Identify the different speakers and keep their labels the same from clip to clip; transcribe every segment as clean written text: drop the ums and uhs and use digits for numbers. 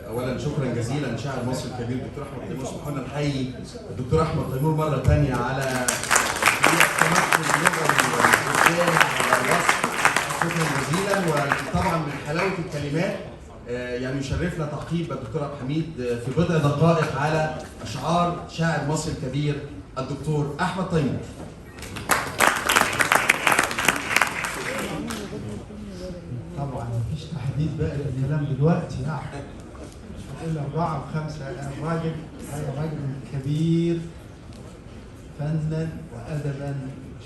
Speaker 1: اولا شكرا جزيلا شاعر مصر الكبير الدكتور احمد تيمور. سبحان نحيي الدكتور احمد تيمور مره ثانيه على التمكن اللغوي والابداع والوصف. شكرا جزيلا. وطبعا من حلاوه الكلمات يعني يشرفنا تعقيب الدكتور عبد الحميد في بضع دقائق على اشعار شاعر مصر الكبير الدكتور احمد تيمور.
Speaker 2: طبعا مفيش تحديد بقى للكلام دلوقتي يعني مش هقول 4 و5. الراجل راجل كبير فنا وادبا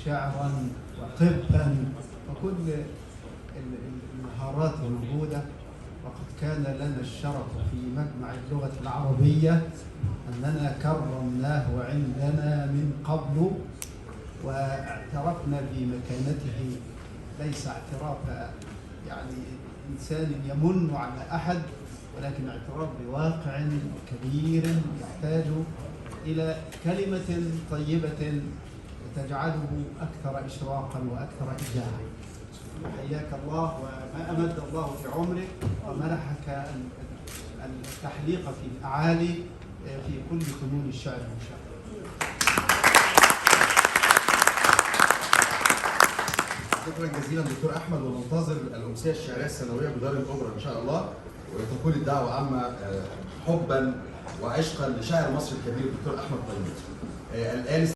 Speaker 2: شعرا وطبا وكل المهارات الموجوده. وقد كان لنا الشرف في مجمع اللغه العربيه اننا كرمناه عندنا من قبل واعترفنا بمكانته، ليس اعتراف يعني إنسان يمن على أحد، ولكن اعتراف بواقع كبير يحتاج إلى كلمة طيبة تجعله أكثر إشراقا وأكثر إبداعا. حياك الله وما أمد الله في عمرك ومنحك التحليق في الأعالي في كل فنون الشعر إن شاء الله.
Speaker 1: شكرا جزيلا دكتور احمد. وننتظر الامسيه الشعريه السنويه بدار الاوبرا ان شاء الله، وتكون الدعوه عامه حبا وعشقا لشاعر مصر الكبير الدكتور احمد تيمور. الان